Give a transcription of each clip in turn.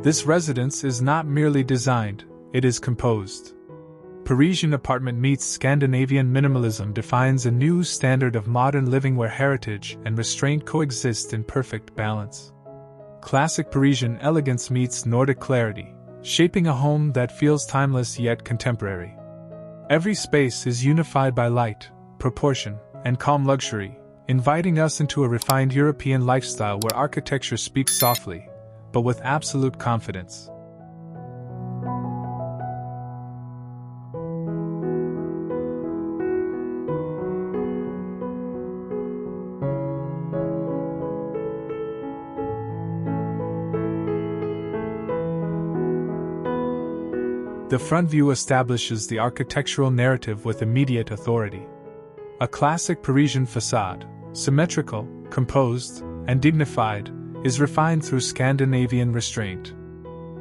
This residence is not merely designed, it is composed. Parisian apartment meets Scandinavian minimalism defines a new standard of modern living where heritage and restraint coexist in perfect balance. Classic Parisian elegance meets Nordic clarity, shaping a home that feels timeless yet contemporary. Every space is unified by light, proportion, and calm luxury, inviting us into a refined European lifestyle where architecture speaks softly, but with absolute confidence. The front view establishes the architectural narrative with immediate authority. A classic Parisian facade, symmetrical, composed, and dignified, is refined through Scandinavian restraint.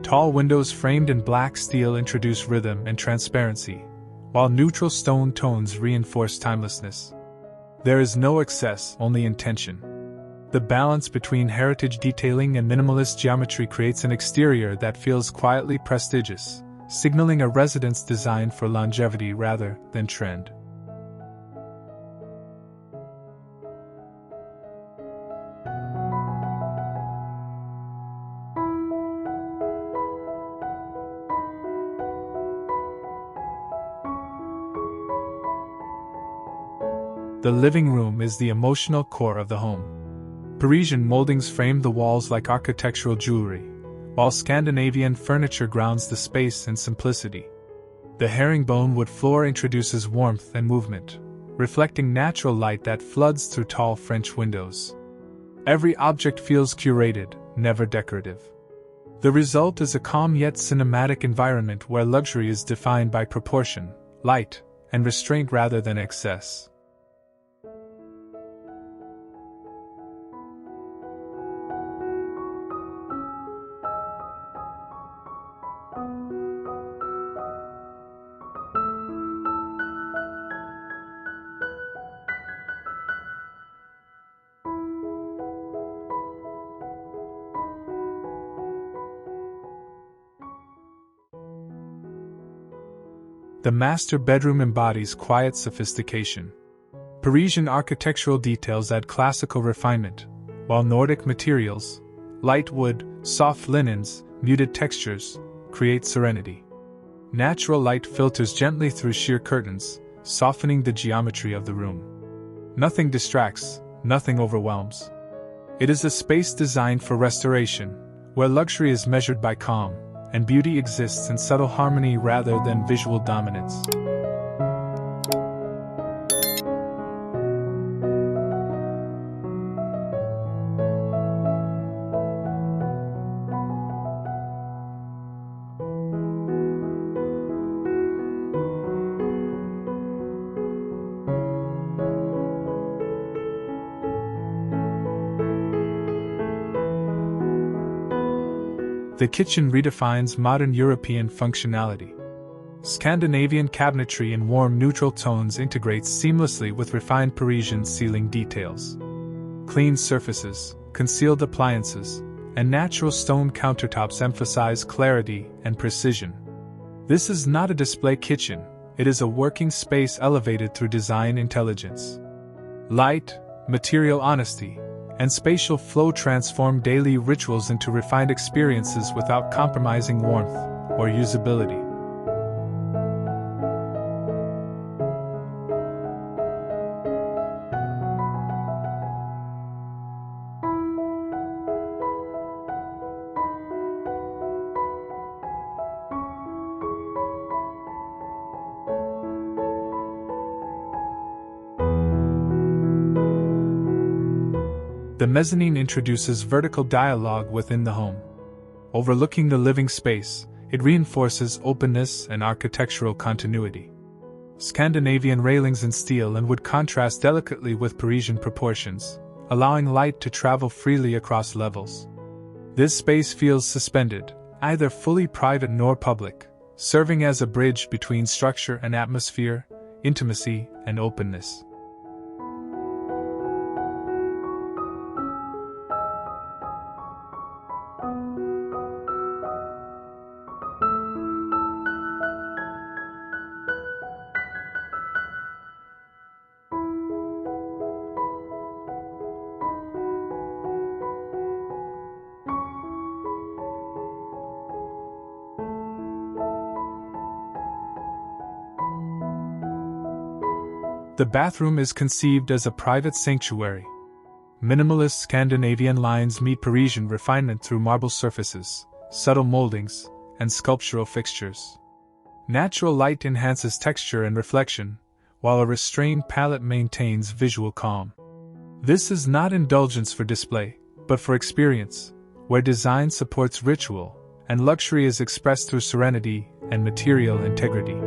Tall windows framed in black steel introduce rhythm and transparency, while neutral stone tones reinforce timelessness. There is no excess, only intention. The balance between heritage detailing and minimalist geometry creates an exterior that feels quietly prestigious, signaling a residence designed for longevity rather than trend. The living room is the emotional core of the home. Parisian moldings frame the walls like architectural jewelry, while Scandinavian furniture grounds the space in simplicity. The herringbone wood floor introduces warmth and movement, reflecting natural light that floods through tall French windows. Every object feels curated, never decorative. The result is a calm yet cinematic environment where luxury is defined by proportion, light, and restraint rather than excess. The master bedroom embodies quiet sophistication. Parisian architectural details add classical refinement, while Nordic materials, light wood, soft linens, muted textures, create serenity. Natural light filters gently through sheer curtains, softening the geometry of the room. Nothing distracts, nothing overwhelms. It is a space designed for restoration, where luxury is measured by calm, and beauty exists in subtle harmony rather than visual dominance. The kitchen redefines modern European functionality. Scandinavian cabinetry in warm neutral tones integrates seamlessly with refined Parisian ceiling details. Clean surfaces, concealed appliances, and natural stone countertops emphasize clarity and precision. This is not a display kitchen, it is a working space elevated through design intelligence. Light, material honesty, and spatial flow transform daily rituals into refined experiences without compromising warmth or usability. The mezzanine introduces vertical dialogue within the home. Overlooking the living space, it reinforces openness and architectural continuity. Scandinavian railings in steel and wood contrast delicately with Parisian proportions, allowing light to travel freely across levels. This space feels suspended, either fully private nor public, serving as a bridge between structure and atmosphere, intimacy and openness. The bathroom is conceived as a private sanctuary. Minimalist Scandinavian lines meet Parisian refinement through marble surfaces, subtle moldings, and sculptural fixtures. Natural light enhances texture and reflection, while a restrained palette maintains visual calm. This is not indulgence for display, but for experience, where design supports ritual, and luxury is expressed through serenity and material integrity.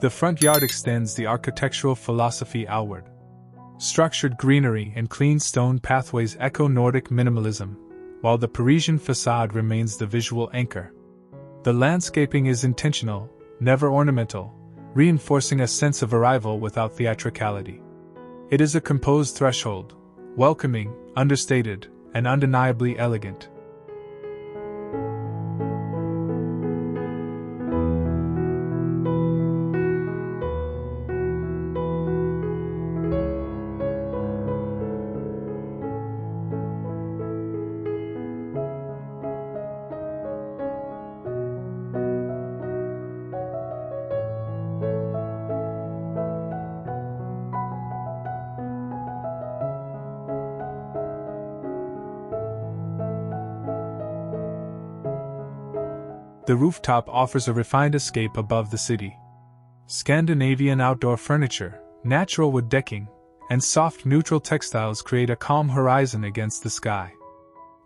The front yard extends the architectural philosophy outward. Structured greenery and clean stone pathways echo Nordic minimalism, while the Parisian facade remains the visual anchor. The landscaping is intentional, never ornamental, reinforcing a sense of arrival without theatricality. It is a composed threshold, welcoming, understated, and undeniably elegant. The rooftop offers a refined escape above the city. Scandinavian outdoor furniture, natural wood decking, and soft neutral textiles create a calm horizon against the sky.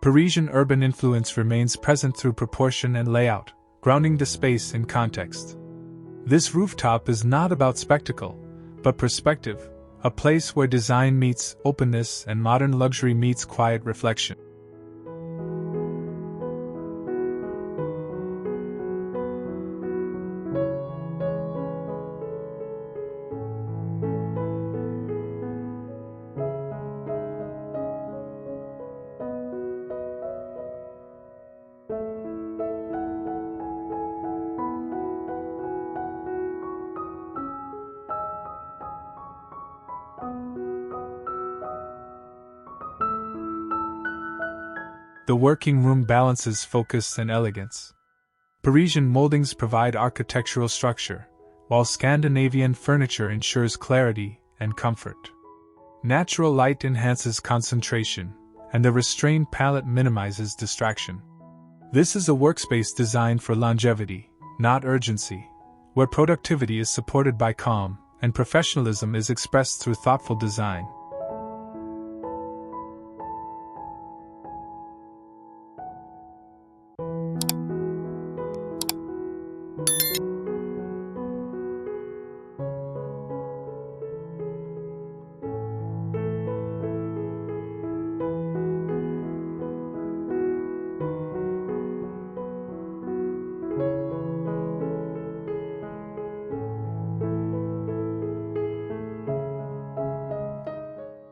Parisian urban influence remains present through proportion and layout, grounding the space in context. This rooftop is not about spectacle, but perspective, a place where design meets openness and modern luxury meets quiet reflection. The working room balances focus and elegance. Parisian moldings provide architectural structure, while Scandinavian furniture ensures clarity and comfort. Natural light enhances concentration, and the restrained palette minimizes distraction. This is a workspace designed for longevity, not urgency, where productivity is supported by calm, and professionalism is expressed through thoughtful design.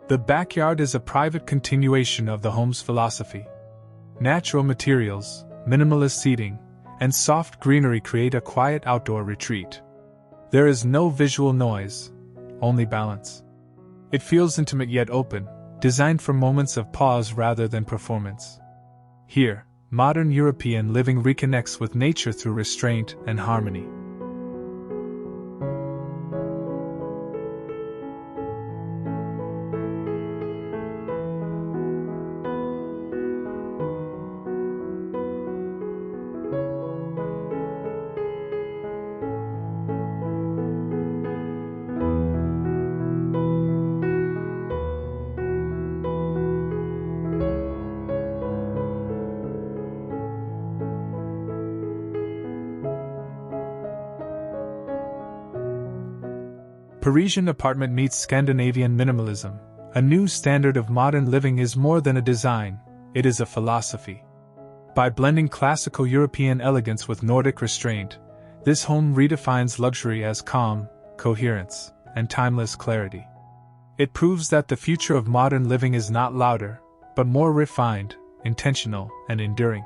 The backyard is a private continuation of the home's philosophy. Natural materials, minimalist seating, and soft greenery create a quiet outdoor retreat. There is no visual noise, only balance. It feels intimate yet open, designed for moments of pause rather than performance. Here, modern European living reconnects with nature through restraint and harmony. Parisian apartment meets Scandinavian minimalism. A new standard of modern living is more than a design, it is a philosophy. By blending classical European elegance with Nordic restraint, this home redefines luxury as calm, coherence, and timeless clarity. It proves that the future of modern living is not louder, but more refined, intentional, and enduring.